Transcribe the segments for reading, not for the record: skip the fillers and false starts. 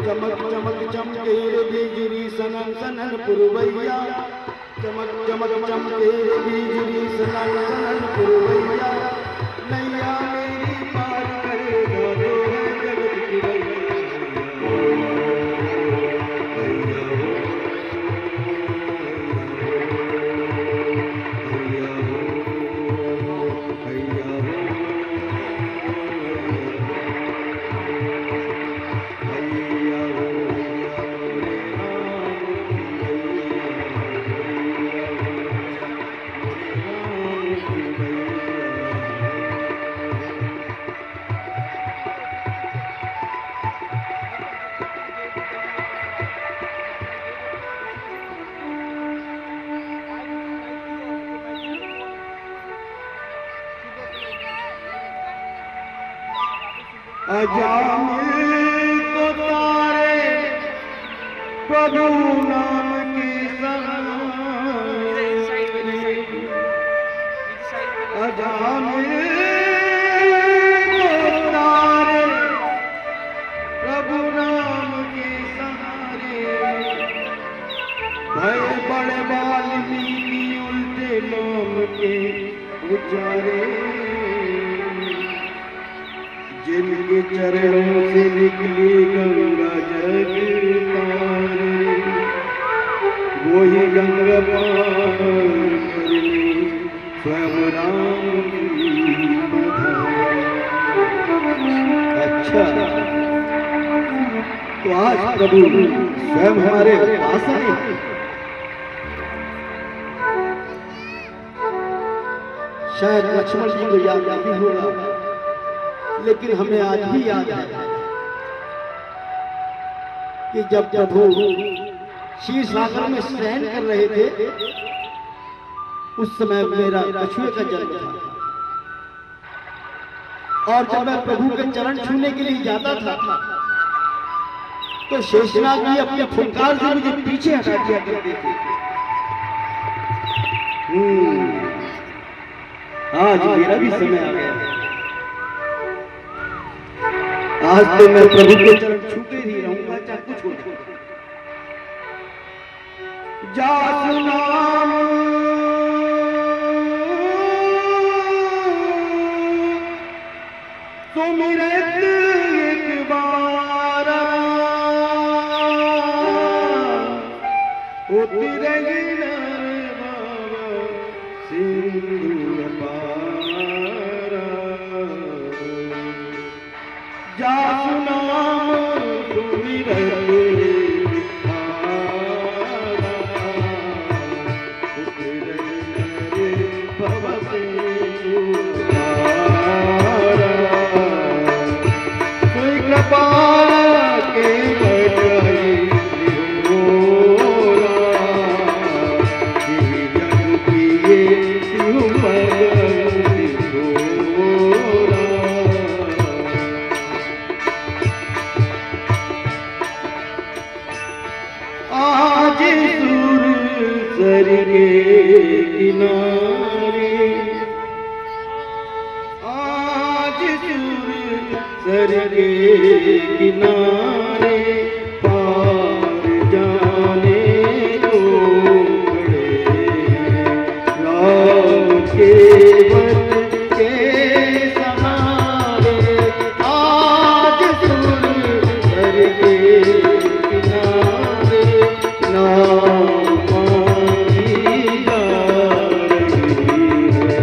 चमक चमक चमके बिजली सनन सनन पुरवैया, चमक चमक चमके बिजली सनन सनन पुरवैया, नैया मेरी पार करेगा जो है जगत की रैया। अजामिल को तारे प्रभु नाम की सहारे, अजामिल को तारे प्रभु नाम की सहारे, भय बड़े वाल्मीकि उल्टे नाम के उचारे, जिनके चरणों से निकली गंगा जग तारे, वही गंगा पार करने स्वयं राम की बधाई। अच्छा, तो आज प्रभु स्वयं हमारे पास आए। शायद लक्ष्मण जी को याद नहीं होगा, लेकिन हमें आज भी याद है कि जब प्रभु क्षीर सागर में स्नान कर रहे थे, उस समय मेरा कछुए का जन्म था, और जब मैं प्रभु के चरण छूने के लिए जाता था तो शेषनाग जी अपने फुंकार से मुझे पीछे हटा दिया करते थे। आज मेरा भी समय आ गया। आज तो मैं प्रभु के चरण छूते ही रहूंगा, चाहे कुछ हो। जासु नाम सुमिरत एक बार, उतरगी नर बाबा सिंधु पारा। जासु नाम सुमिरत उतरगी नर बाबा सिंधु पारा। सर के किनारे पार जाने को खड़े राम के वन के सहारे आज सुर सर के किनारे नाम मांगी जा रही है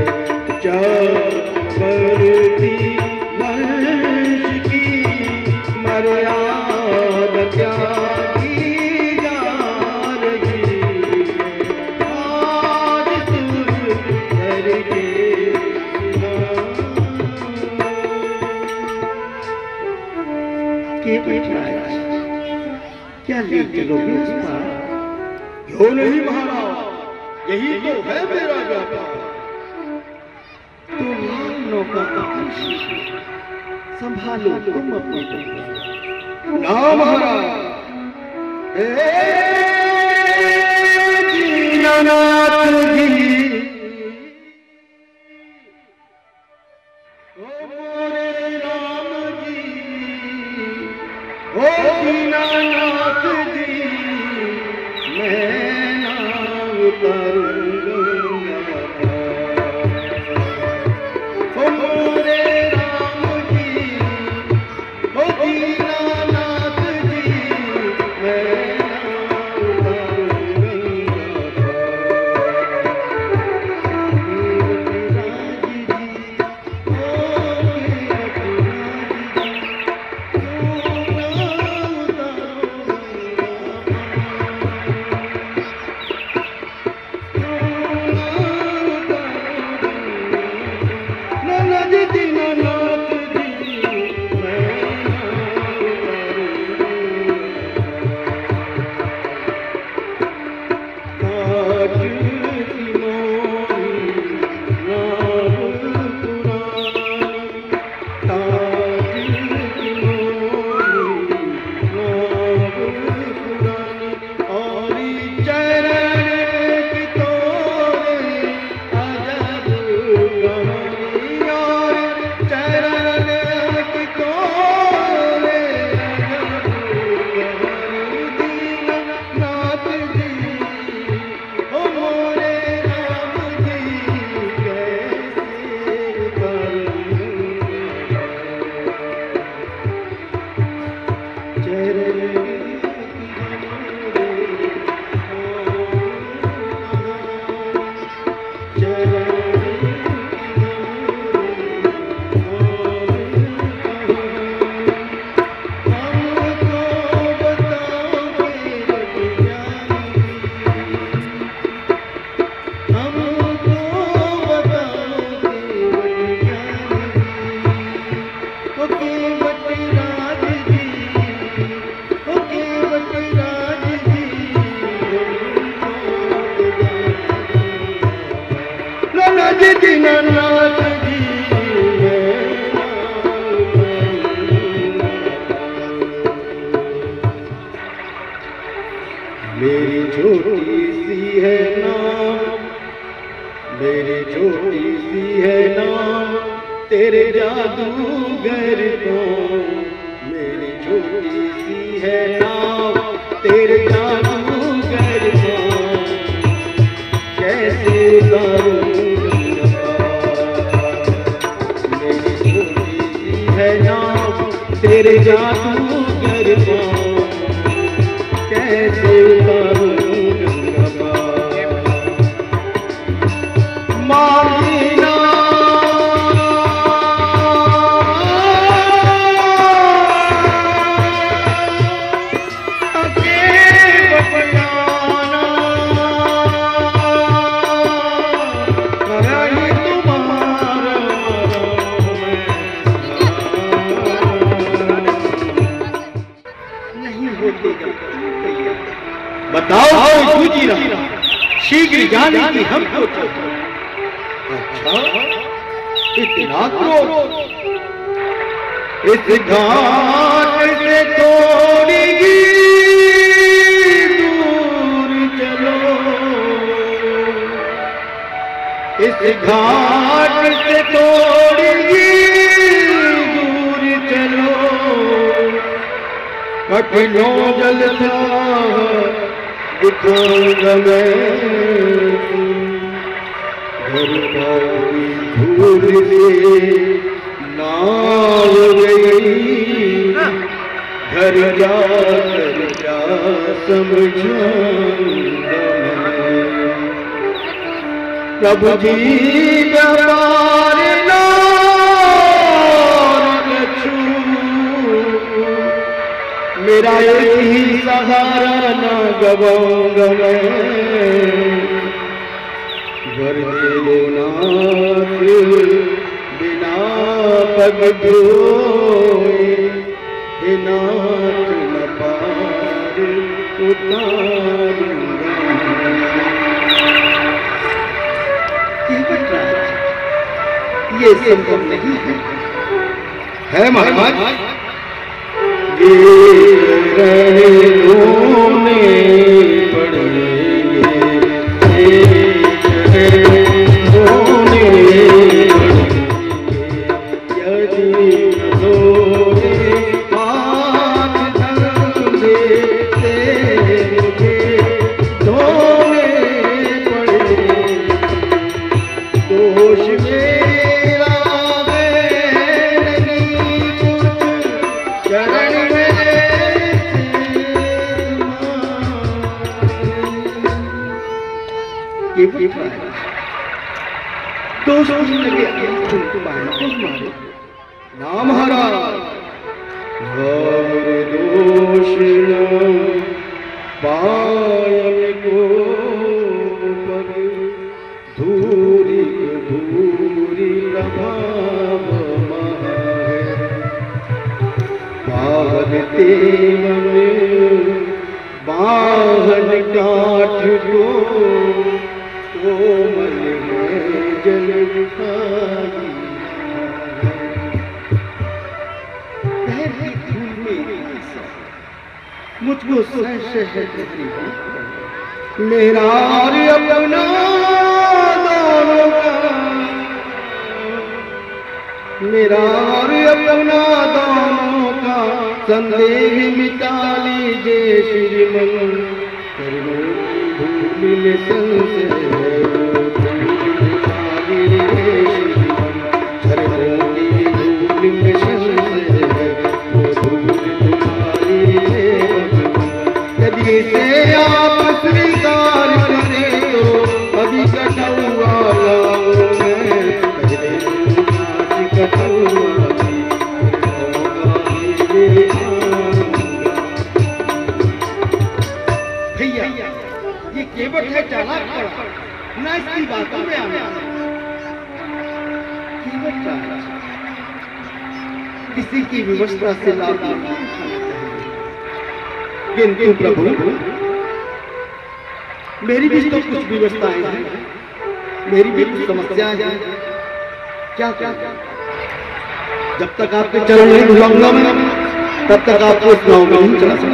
चकरती वंश की मर्यादा त्यागी जा रही है आज सुर सर के क्या ले चलोगे उस पार? क्यों नहीं महाराज, यही तो है मेरा व्यापार। तो नौका संभालो तुम अपने ना महाराज। दीनानाथ जी ओ मोरे राम जी, ओ दीनानाथ जी मैं ना उतरूंगा। ओ मोरे राम जी, ओ दीनानाथ जी मैं ना उतरूंगा। दीनानाथ जी मेरी छोटी सी है नाम, मेरी छोटी सी है नाम तेरे जादूगर को। मेरी छोटी सी है नाम तेरे जादूगर को कैसे उतारूं तेरे जादूगर को कैसे उतारूं गंगा मालीना अके बपयाना कराई तुम्हारा बताओ सूझी रहा शीघ्र जाने की हमको। अच्छा इतना क्रोध इस घाट से थोड़ी दूर चलो, इस घाट से थोड़ी दूर चलो कठिनों जल था दिखाऊंगा मैं, घर पाऊंगी धूल से नाव गई, घर जाकर क्या समझाऊंगा मैं। प्रभु जी व्यापार मेरा एक ही सहारा न गवाऊंगा मैं, वर दे दो नाथ बिना पग धोए, हे नाथ न पार उतारूंगा। ये संभव नहीं है महाराज, ये रोने पड़ेंगे, रोने यदि रोने हाथ धंधे से मुझे धोने पड़ेंगे। दोष मेरा है नहीं कुछ, चरण नाम हरा दोष पायल को पग धूरी धूरी प्रभाव बाहर तेवन बाहन काठ को कोमल में जल खाई, मुझको संशय है मेरा और अपना दोनों का, मेरा और अपना दोनों का संदेह मिटा लीजिए श्रीमन। करुणों की धूल में संशय है से आप स्वीकार करें तो अभी कटौआ लाऊं मैं, पहले कटौआ भैया ये केवट है चालाक पड़ा ना, इसकी बातों में आना केवट चालाक, किसी की व्यवस्था से लाभ नहीं, किंतु प्रभु मेरी भी तो कुछ व्यवस्थाएं हैं, मेरी भी कुछ समस्याएं हैं। क्या क्या जब तक आपके चरण नहीं धुलाऊंगा मैं, तब तक आपको इस नाव में नहीं चला सकता।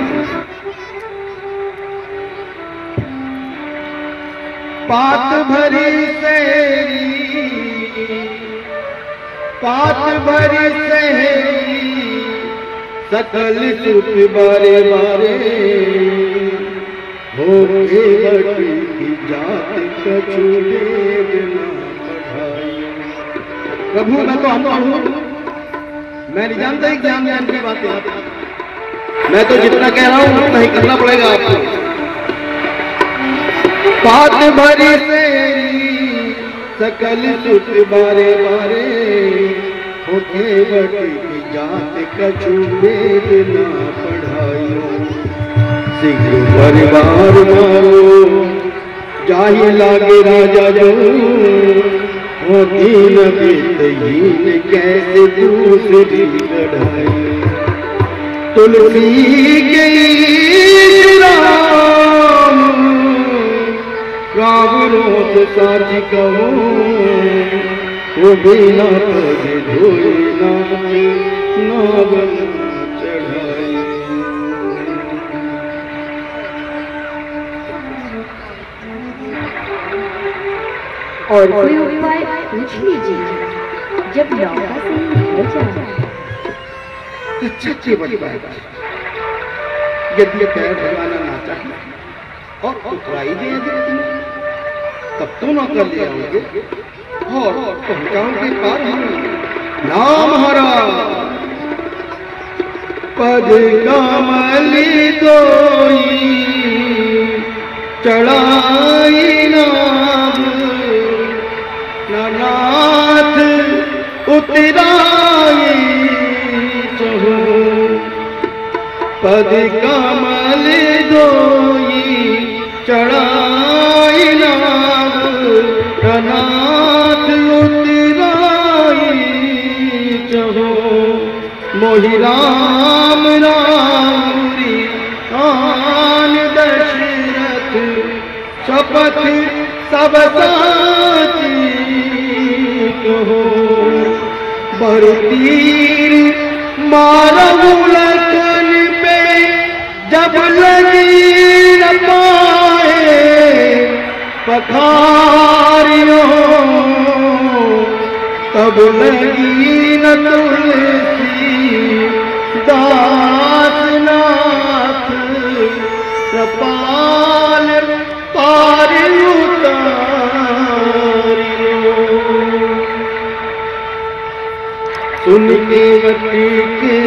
पात भरी सेरी, पात भरी सेरी, सकल सुख बारे बारे हो केवट की जात कछु वेद न पढ़ाई। प्रभु मैं तो हम हूँ, मैं नहीं जानता ही ज्ञान ज्ञान की बातें, मैं तो जितना कह रहा हूँ उतना ही करना पड़ेगा आपको। पात भरी सेरी सकल सुख बारे बारे हो केवट की जात कछु वेद न पढ़ायो। शीघ्र परिवार मारो जाहि लागे राजा जो, हो दीन वित्तहीन कैसे दूसरी लड़ाई। तुलसी गई राम रावणों से साच कहो, वो बिना पग धोए नावन चढ़ाई। और कोई उपाय पूछ लीजिए जब नौका से हो जाए। अच्छी बात यदि पैर भगाना ना चाहे और उतराई दे तब तो नौकर ले आओगे और पहुंचाओगे पार नाम हरा पद कमली दोई चढ़ाई नाम नाथ उतराई चहु पद कमल दोई चढ़ाई नाम नाथ उतराई चहु मोहि राम रामुरी आन दशरथ शपथ सब साची कहो बरु तीर मारहु लखन पे जब लगी न पाए पखारियो तब लगी न तुलसी दासनाथ कृपाल पार उतारियो सुन के वटी के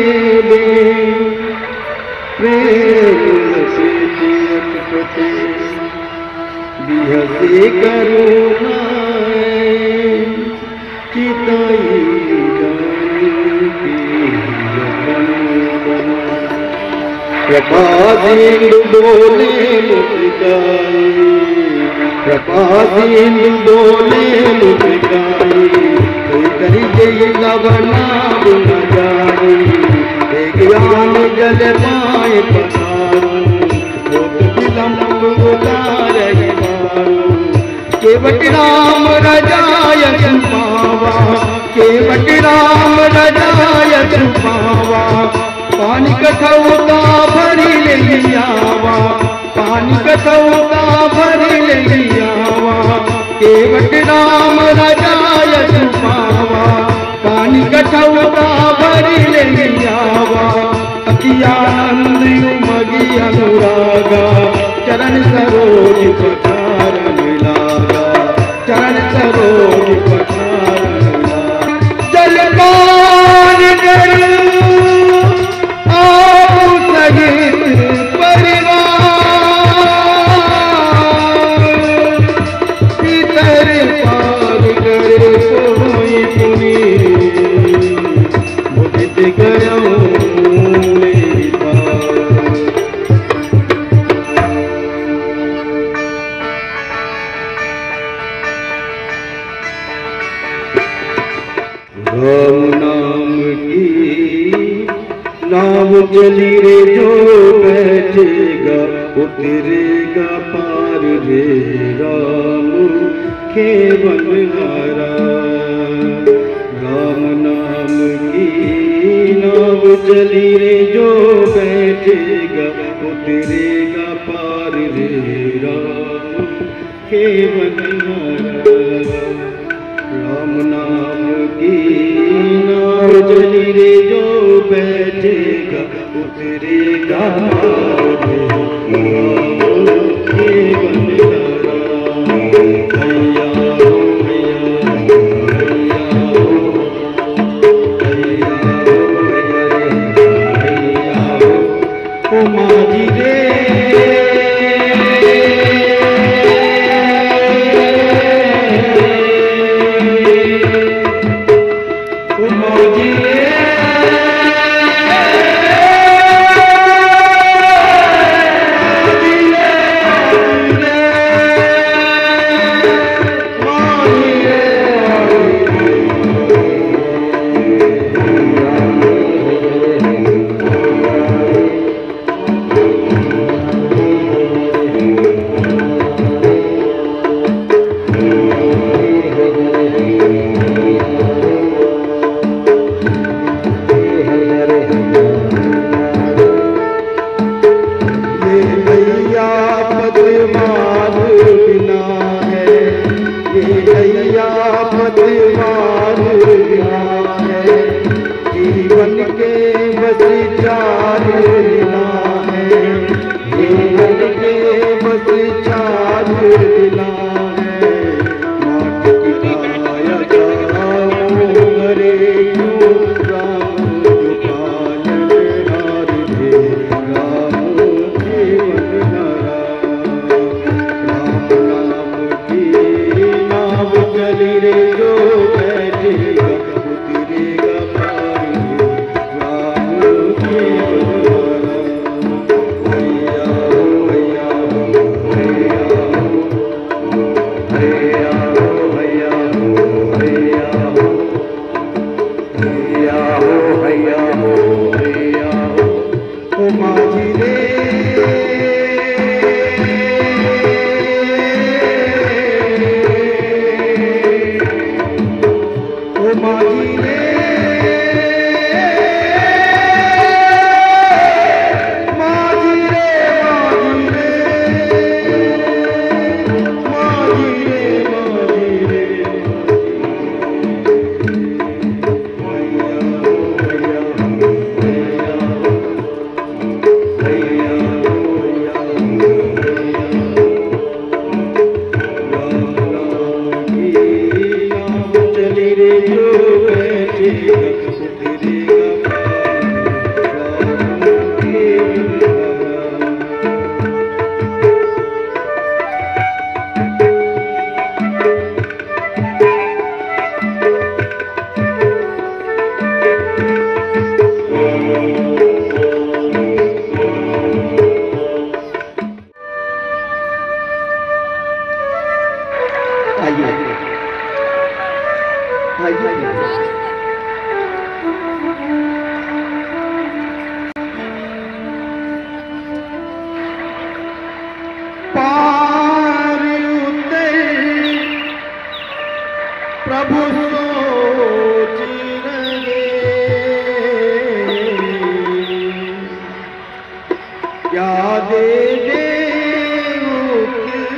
प्रेम से अटपटे बिहसे करुणाए चिताई कृपा सिंधु बोले मुस्काई कृपा सिंधु बोले मुस्काई कोई करी जय लवना बुन जाई ज्ञान जल पाए पसारो विलम्ब उतारहि मारो केवट राम रजाय सुपावा केवट राम रजाय सुपावा पानी कठौता भरी ले आवा पानी कठौता भरी ले आवा केवट राम रजाय सुपावा पानी कठौता भरी ले आवा अतियानंद उमगी अनुरागा चरण सरोज पठार मिलागा चरण सरोज पठार मिलागा जलपान कर आओ सहित परिवार भीतर पार करे कोई पुनी मुदित गया नाम चली रे जो बैठेगा उतरेगा पार रे राम केवल हारा राम नाम की नाम चली रे जो बैठेगा उतरेगा पार रे राम केवल हारा राम नाम की नाम चली रे जो बैठेगा उतरेगा माजी रे जीवन के बस चार लीला है हैया हो हैया हो ओ माझी रे ओ माझी रे प्रभु सोच रहे क्या दे दे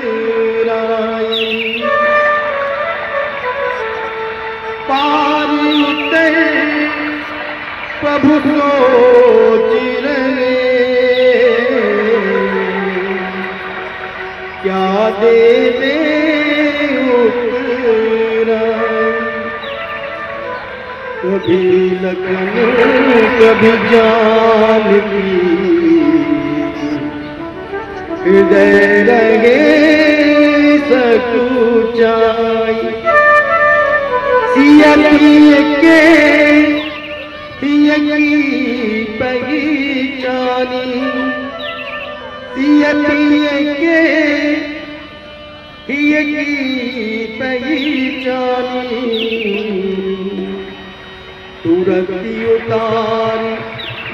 उतराई पार उतर प्रभु सोच रहे क्या दे दे कभी लगन कभी जान की हृदय रहे सकुचाई सिया के पहचानी सिया के पहचानी तुरंत उतारी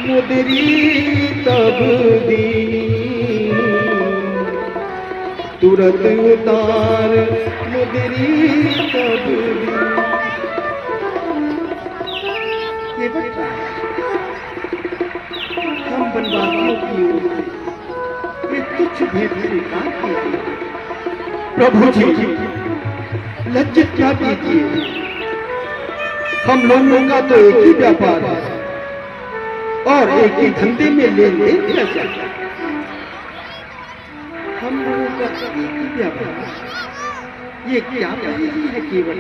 मुदरी तब दीनी तुरंत उतार मुदरी तब दीनी। ये बच्चा हम बनवासियों की ओर से ये तुच्छ भेंट स्वीकार कीजिए। प्रभु जी लज्जित क्या कीजिए, हम लोगों का तो एक ही व्यापार है और एक ही धंधे में लेन देन किया जाता है। हम लोगों का एक ही व्यापार है, ये क्या नहीं है केवल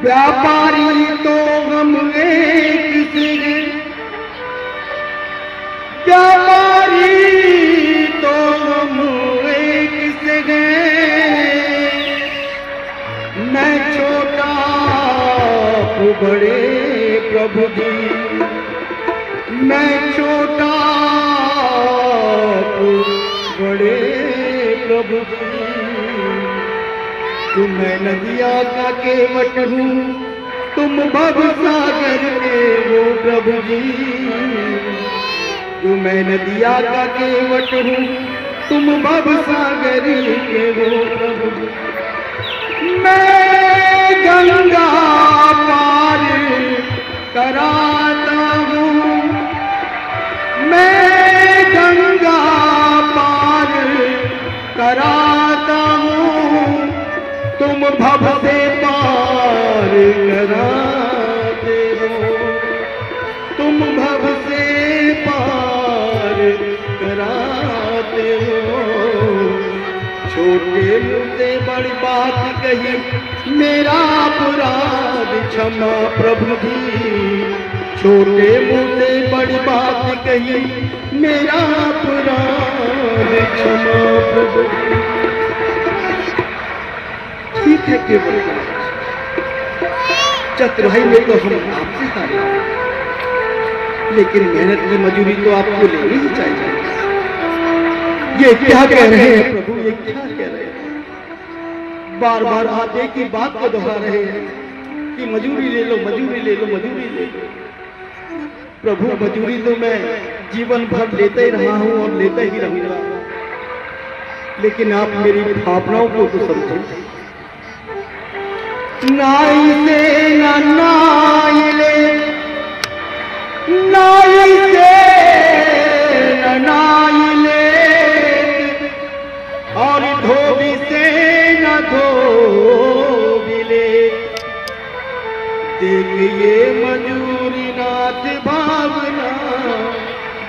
व्यापारी तो हम एक से व्यापारी तो हम एक से मैं छोटा बड़े प्रभु जी मैं छोटा बड़े प्रभु जी तुम नदिया का केवट हूँ तुम भव सागर के हो प्रभु जी तुम नदिया का केवट हूँ तुम भव सागर के हो प्रभु जी मैं गंगा पार कराता हूँ मैं गंगा पार कराता हूँ तुम भव से पार कराते हो तुम भव से पार कराते हो छोटे मुझसे बड़ी बात कही मेरा अपराध क्षमा प्रभु जी छोटे मुझसे बड़ी बात कही मेरा अपराध क्षमा प्रभु ठीक है केवल चतुराई में तो हम आपसे हारे लेकिन मेहनत की मजूरी तो आपको लेनी ही चाहिए। ये क्या कह रहे हैं प्रभु ये क्या कह रहे हैं बार बार आप एक ही बात को दोहरा रहे हैं कि मजूरी ले लो, मजूरी ले लो, मजूरी ले लो। प्रभु मजूरी तो मैं जीवन भर लेता ही रहा हूं और लेता ही रहूंगा, लेकिन आप मेरी भावनाओं को तो समझे। नाई से ना नाई ले, नाई से ना नाई ले, और धोबी से ना धोबी ले। देखिए मजूरी नाथ भावना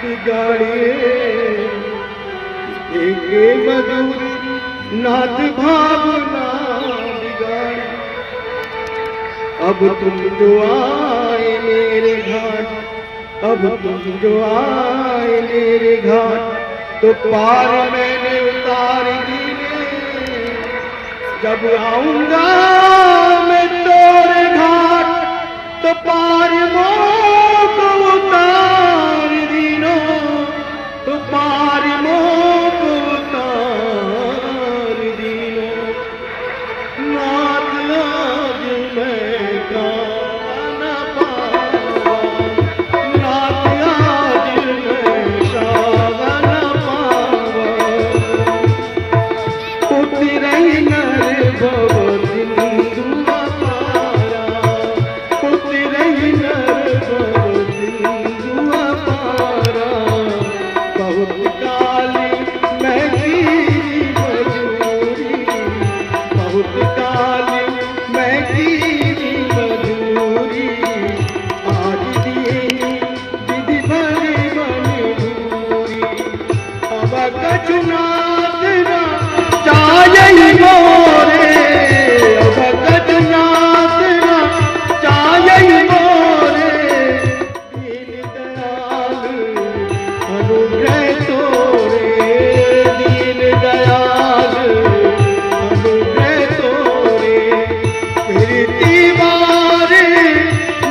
बिगाड़े, देखिए मजूरी नाथ भावना बिगाड़े। अब तुम जो आए मेरे घाट, अब तुम जो आए मेरे घाट, तो पार मैंने उतार दिए। जब आऊंगा मैं तोरे घाट, तो पार मोक उतार दीनो, तो पार मोक उतार दीनो। नाथ आज मैं गान पावा, नाथ आज मैं गान पावा। उतरई नर भव सिंधु अपारा, उतरई नर भव सिंधु अपारा। बहुत काली मैं गिरी मजूरी, बहुत काली मैं गिरी मजूरी। आज दिए विधि भरी मजबूरी, अब कछु नाथ ना चाहे मोरे, अब कछु नाथ ना चाहे मोरे। दीन दयाल अनुग्रह तोरे, दीन दयाल अनुग्रह तोरे। फिर दीवार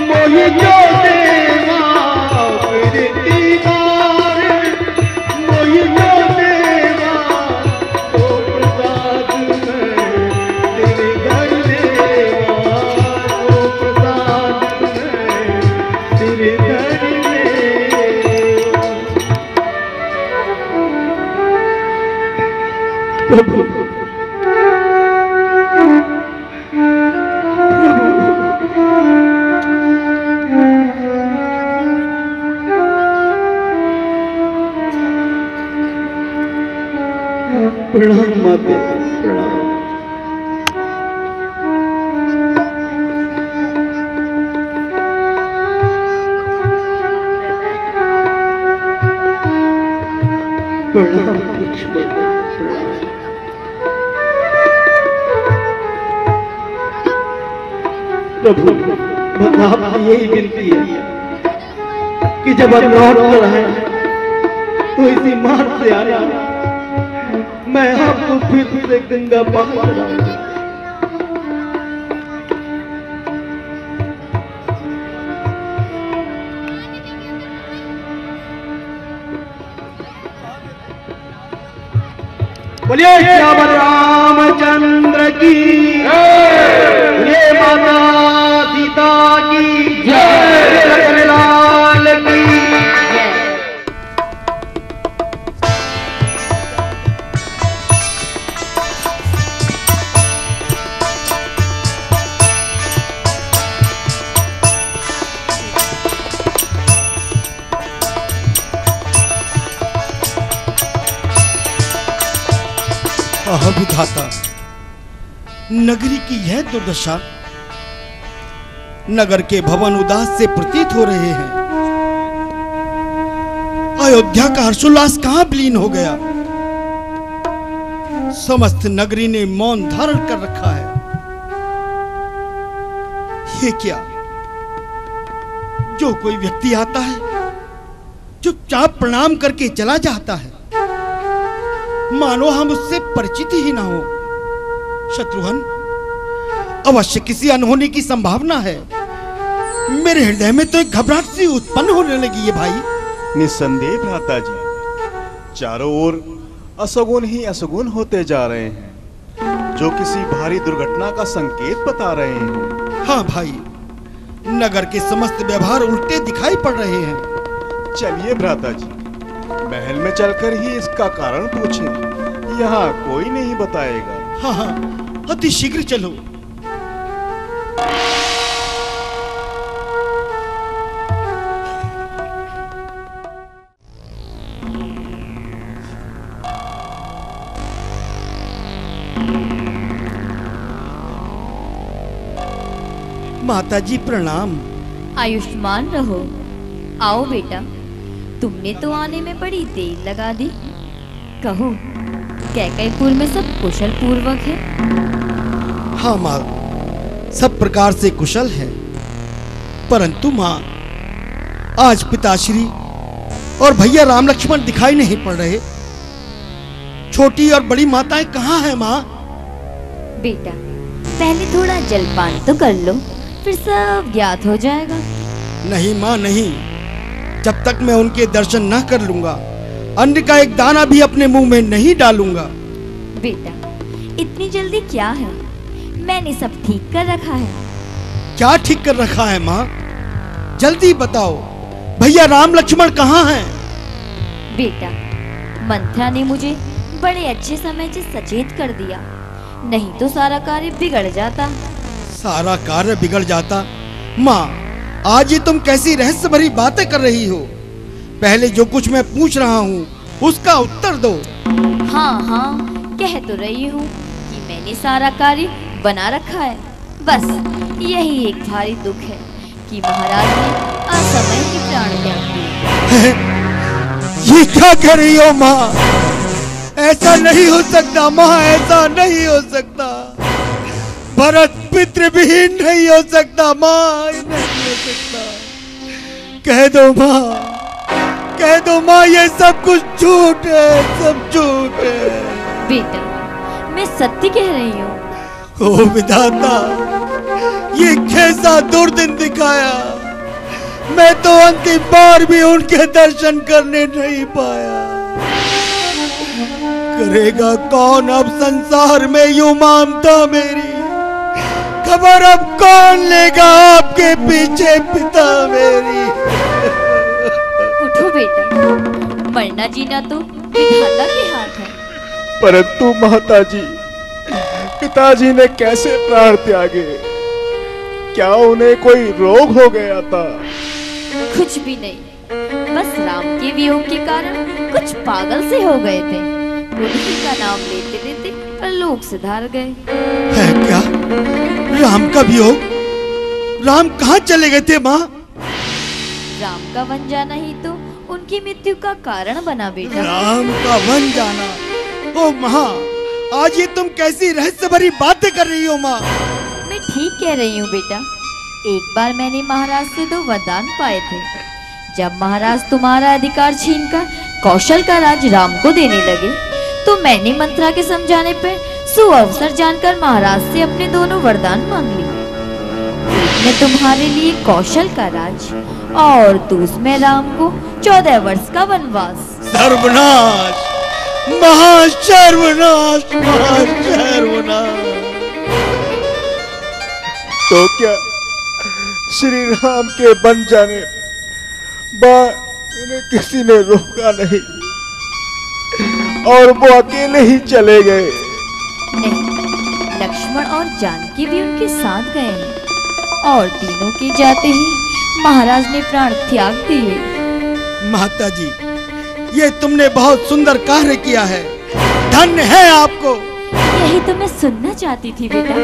मोहि जो देवा, फिर दीवार मोहि जो देवा। तो प्रसाद में तेरे घर लेवा, तो प्रसाद में तेरे घर लेवा। प्रभु प्रणाम माते, प्रणाम। प्रणाम लक्ष्मण, प्रणाम। प्रभु बस आपकी यही विनती है कि जब हम लौट कर आए तो इसी मार्ग से आना, मैं आपको फिर से गंगा पार कराऊंगा। बोलिए श्याम रामचंद्र की जय, माता सीता की जय, लखनलाल की जय। विधाता, नगरी की यह दुर्दशा, नगर के भवन उदास से प्रतीत हो रहे हैं। अयोध्या का हर्षोल्लास कहां विलीन हो गया? समस्त नगरी ने मौन धारण कर रखा है। ये क्या? जो कोई व्यक्ति आता है चुपचाप प्रणाम करके चला जाता है, मानो हम उससे परिचित ही ना हो। शत्रुघ्न, अवश्य किसी अनहोनी की संभावना है। मेरे हृदय में तो एक घबराहट सी उत्पन्न होने लगी है भाई। निस्संदेह भ्राता जी, चारों ओर असगुन ही असगुन होते जा रहे हैं, जो किसी भारी दुर्घटना का संकेत बता रहे हैं। हाँ भाई, नगर के समस्त व्यवहार उल्टे दिखाई पड़ रहे हैं। चलिए भ्राता जी, महल में चलकर ही इसका कारण पूछें। यहाँ कोई नहीं बताएगा। हाँ हाँ, अति शीघ्र चलो। माता जी प्रणाम। आयुष्मान रहो। आओ बेटा, तुमने तो आने में बड़ी देर लगा दी। कहो, कैकयपुर में सब कुशल पूर्वक है? हाँ माँ, सब प्रकार से कुशल है, परंतु माँ, आज पिताश्री और भैया राम लक्ष्मण दिखाई नहीं पड़ रहे। छोटी और बड़ी माताएं कहाँ हैं माँ? बेटा, पहले थोड़ा जलपान तो कर लो, फिर सब ज्ञात हो जाएगा। नहीं माँ नहीं, जब तक मैं उनके दर्शन न कर लूंगा, अन्न का एक दाना भी अपने मुंह में नहीं डालूंगा। बेटा, इतनी जल्दी क्या है? मैंने सब ठीक कर रखा है। क्या ठीक कर रखा है माँ? जल्दी बताओ, भैया राम लक्ष्मण कहाँ हैं? बेटा, मंत्रा ने मुझे बड़े अच्छे समय से सचेत कर दिया, नहीं तो सारा कार्य बिगड़ जाता। सारा कार्य बिगड़ जाता? माँ, आज ये तुम कैसी रहस्य भरी बातें कर रही हो? पहले जो कुछ मैं पूछ रहा हूँ उसका उत्तर दो। हाँ हाँ, कह तो रही हूँ कि मैंने सारा कार्य बना रखा है। बस यही एक भारी दुख है कि महाराज ने असमय ही प्राण त्याग दिए। ये क्या कह रही हो माँ? ऐसा नहीं हो सकता माँ, ऐसा नहीं हो सकता। भरत पितृ विहीन नहीं हो सकता माँ, नहीं हो सकता। कह दो माँ, कह दो माँ, ये सब कुछ झूठ है, सब झूठ है। बेटा, मैं सत्य कह रही हूँ। ओ विधाता, ये कैसा दुर्दिन दिखाया। मैं तो अंतिम बार भी उनके दर्शन करने नहीं पाया। करेगा कौन अब संसार में यूं ममता मेरी? खबर अब कौन लेगा आपके पीछे पिता मेरी? उठो बेटा, मरना जीना तो विधाता के हाथ है। परंतु माता जी, पिताजी ने कैसे प्राण त्यागे? क्या उन्हें कोई रोग हो गया था? कुछ भी नहीं, बस राम के वियोग के कारण कुछ पागल से हो गए थे। उन्हीं का नाम लेते लेते लोग सुधार गए। है क्या? राम का वियोग? राम कहाँ चले गए थे माँ? राम का वन जाना ही तो उनकी मृत्यु का कारण बना बेटा। राम का वन जाना? ओ माँ, आज ये तुम कैसी रहस्य भरी बातें कर रही हो माँ? मैं ठीक कह रही हूँ बेटा। एक बार मैंने महाराज से 2 वरदान पाए थे। जब महाराज तुम्हारा अधिकार छीनकर कौशल का राज राम को देने लगे, तो मैंने मंत्रा के समझाने पर सुअवसर जानकर महाराज से अपने दोनों वरदान मांग लिए। एक में तुम्हारे लिए कौशल का राज और दूसरे राम को 14 वर्ष का वनवास। सर्वनाश, महासर्वनाश, महासर्वनाश। तो क्या श्री राम के बन जाने बाद इन्हें किसी ने रोका नहीं और वो अकेले ही चले गए? नहीं, लक्ष्मण और जानकी भी उनके साथ गए हैं और तीनों के जाते ही महाराज ने प्राण त्याग दिए। माता जी, ये तुमने बहुत सुंदर कार्य किया है, धन्य है आपको। यही तो मैं सुनना चाहती थी बेटा।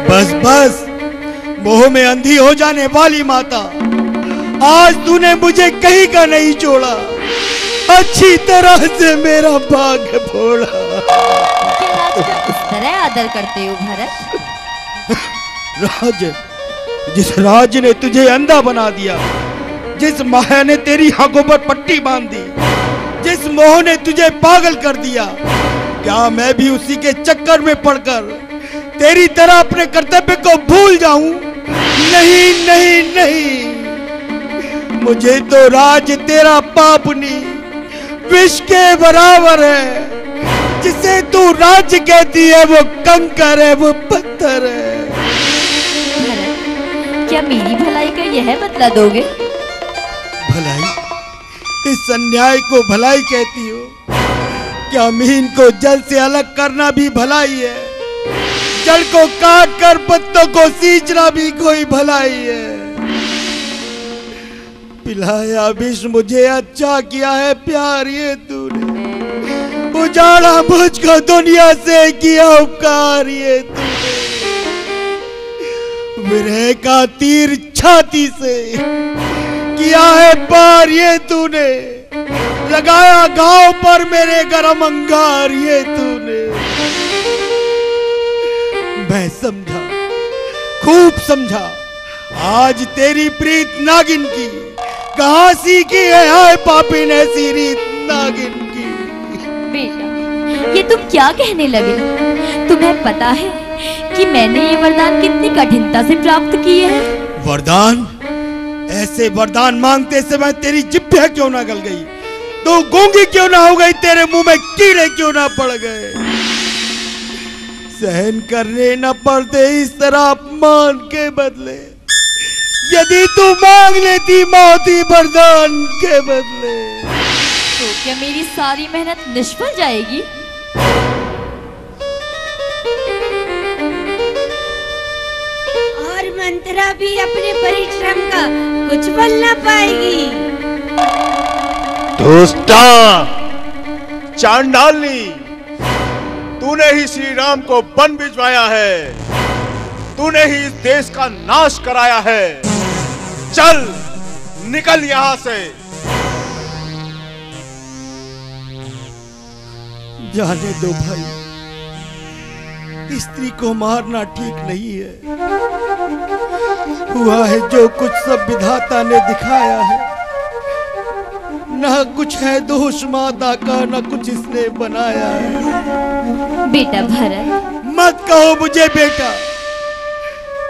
बस बस, मोह में अंधी हो जाने वाली माता, आज तूने मुझे कहीं का नहीं छोड़ा, अच्छी तरह से मेरा भाग्य फोड़ा। राज का इस तरह आदर करते हो भरत? राज, जिस राज ने तुझे अंधा बना दिया, जिस माया ने तेरी आंखों पर पट्टी बांध दी, जिस मोह ने तुझे पागल कर दिया, क्या मैं भी उसी के चक्कर में पड़कर तेरी तरह अपने कर्तव्य को भूल जाऊं? नहीं नहीं नहीं, मुझे तो राज तेरा पापनी विष के बराबर है। जिसे तू राज्य कहती है वो कंकर है, वो पत्थर है। क्या मेरी भलाई का यह बदला दोगे? भलाई? इस अन्याय को भलाई कहती हो? क्या मीन को जल से अलग करना भी भलाई है? जल को काट कर पत्तों को सींचना भी कोई भलाई है? पिलाया विष मुझे अच्छा किया है प्यार ये तूने, उजाड़ा मुझको दुनिया से किया उपकार ये तूने, विरह का तीर छाती से किया है पार ये तूने, लगाया घाव पर मेरे गरम अंगार ये तूने। मैं समझा, खूब समझा, आज तेरी प्रीत नागिन की, कहां सीखी है हाय पापी ने ऐसी रीत नागिन की। बेटा, ये तुम क्या कहने लगे? तुम्हें पता है कि मैंने ये वरदान कितनी कठिनता से प्राप्त किए हैं? वरदान? ऐसे वरदान मांगते समय तेरी जिभ्या क्यों ना गल गई? तो गूंगी क्यों ना हो गई? तेरे मुंह में कीड़े क्यों ना पड़ गए? सहन करने न पड़ते इस तरह अपमान के बदले, यदि तू मांग लेती मौती वरदान के बदले। तो क्या मेरी सारी मेहनत निष्फल जाएगी? और मंत्रा भी अपने परिश्रम का कुछ फल न पाएगी। दुष्टा, चांडालनी, तूने ही श्री राम को वन भिजवाया है, तूने ही इस देश का नाश कराया है। चल निकल यहां से। जाने दो भाई, स्त्री को मारना ठीक नहीं है। हुआ है जो कुछ सब विधाता ने दिखाया है, ना कुछ है दोष माता का, ना कुछ इसने बनाया है। बेटा भरत, मत कहो मुझे बेटा,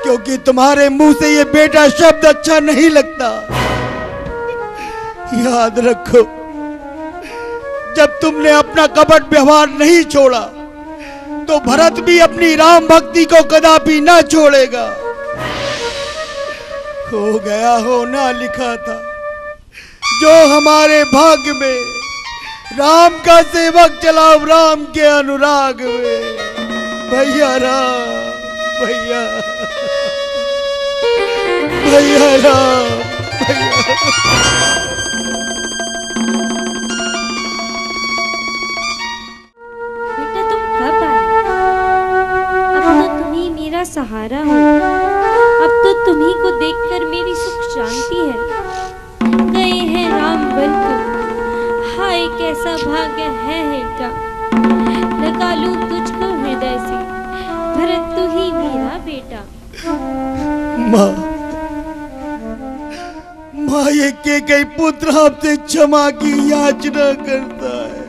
क्योंकि तुम्हारे मुंह से ये बेटा शब्द अच्छा नहीं लगता। याद रखो, जब तुमने अपना कपट व्यवहार नहीं छोड़ा, तो भरत भी अपनी राम भक्ति को कदापि ना छोड़ेगा। हो गया होना लिखा था, जो हमारे भाग्य में, राम का सेवक चला राम के अनुराग में। भैया राम, भैया भैया राम, भैया। बेटा तुम कब आए? अब तो तुम ही मेरा सहारा हो। अब तो तुम्ही को देखकर मेरी सुख शांति है। गए हैं राम वन को, हाय कैसा भाग्य है का। लगा लूं तुझको हृदय से, भरत तू ही मेरा बेटा। माँ, माँ, ये के कई पुत्र आपसे क्षमा की याचना करता है।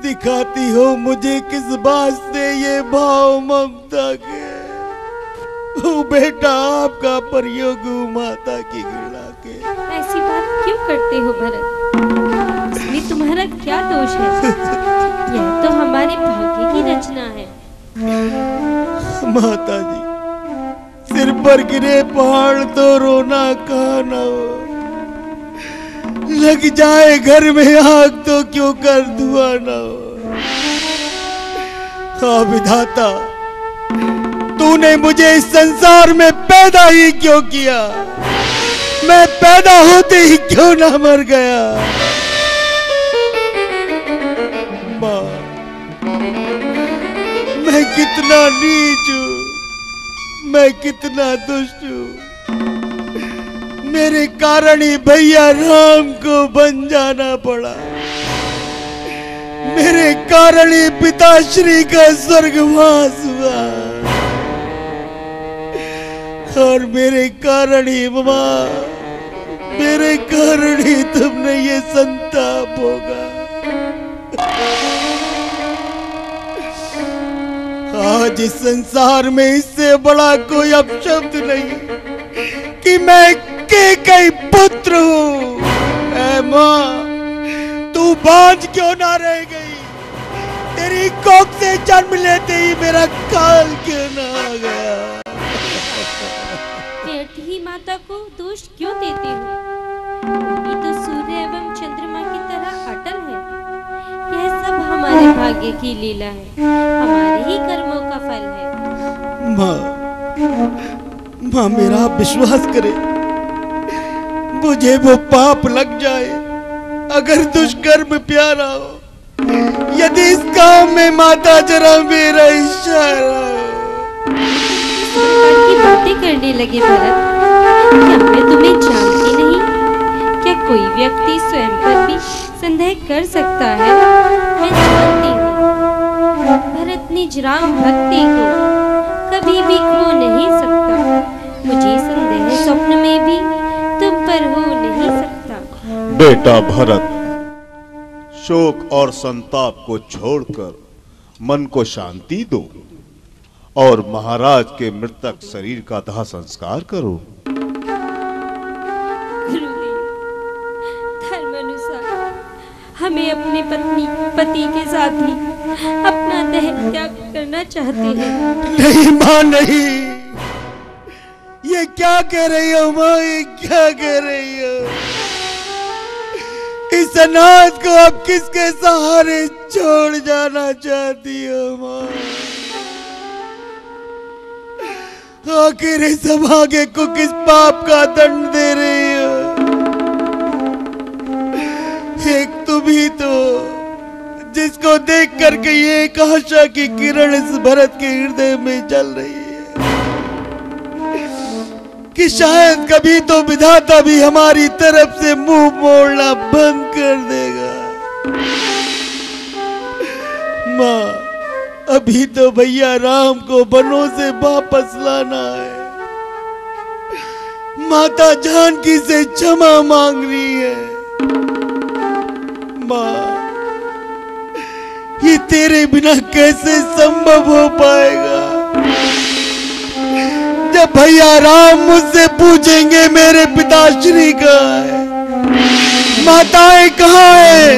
दिखाती हो मुझे किस बात से ये भाव ममता के। ओ बेटा आपका प्रयोग माता की घृणा के। ऐसी बात क्यों करते हो भरत? इसमें तुम्हारा क्या दोष है? यह तो हमारे भाग्य की रचना है। माता जी, सिर पर गिरे पहाड़ तो रोना कहाँ न हो। लग जाए घर में आग तो क्यों कर धुआं न हो। हाँ विधाता, तूने मुझे इस संसार में पैदा ही क्यों किया? मैं पैदा होते ही क्यों ना मर गया? माँ, मैं कितना नीच हूँ, मैं कितना दुष्ट हूँ। मेरे कारण ही भैया राम को बन जाना पड़ा। मेरे कारण ही पिताश्री का स्वर्गवास हुआ, और मेरे कारण ही माँ, मेरे कारण ही तुमने ये संताप भोगा। आज इस संसार में इससे बड़ा कोई अपशब्द नहीं कि मैं कैकेयी पुत्र हूँ। ऐ माँ, तू बांझ क्यों ना रह गई? तेरी कोख से जन्म लेते ही मेरा काल क्यों ना आ गया? माता को दोष क्यों देते हो? वो भी तो सूर्य एवं चंद्रमा की तरह अटल है। यह सब हमारे भाग्य की लीला है, हमारे ही कर्मों का फल है। माँ मेरा विश्वास करे, मुझे वो पाप लग जाए अगर दुष्कर्म प्यारा हो, यदि इस काम में माता जरा मेरा इशारा की बातें करने लगे भरत। क्या मैं तुम्हें जानती नहीं? क्या कोई व्यक्ति स्वयं पर भी संदेह कर सकता है? मैं जानती हूँ भरत निज राम भक्ति को कभी भी खो नहीं सकता। मुझे संदेह स्वप्न में भी तुम पर हो नहीं सकता। बेटा भरत, शोक और संताप को छोड़कर मन को शांति दो और महाराज के मृतक शरीर का दाह संस्कार करो। गुरुदेव, धर्मानुसार हमें अपने पति के साथ ही अपना देह त्याग करना चाहते हैं। नहीं माँ नहीं, ये क्या कह रही हो माँ, ये क्या कह रही हो? इस अनाथ को अब किसके सहारे छोड़ जाना चाहती हो माँ? आखिर इस भाग्य को किस पाप का दंड दे रही हो? एक तुम ही तो, जिसको देख करके ये एक आशा की किरण इस भरत के हृदय में जल रही है कि शायद कभी तो विधाता भी हमारी तरफ से मुंह मोड़ना बंद कर देगा। माँ, अभी तो भैया राम को वनों से वापस लाना है। माता जानकी से क्षमा मांग रही है। माँ, ये तेरे बिना कैसे संभव हो पाएगा? जब भैया राम मुझसे पूछेंगे मेरे पिताश्री कहाँ है, माताएं कहाँ है,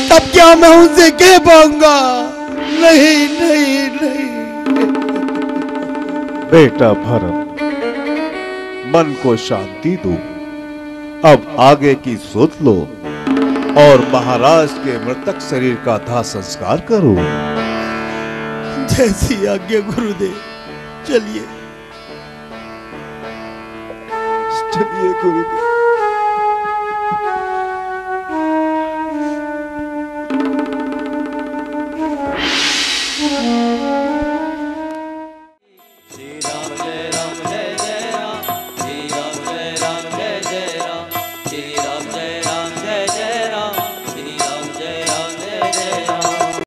तब क्या मैं उनसे कह पाऊंगा? नहीं नहीं नहीं। बेटा भरत, मन को शांति दो, अब आगे की सोच लो और महाराज के मृतक शरीर का दाह संस्कार करो। जैसी आज्ञा गुरुदेव। चलिए चलिए गुरुदेव।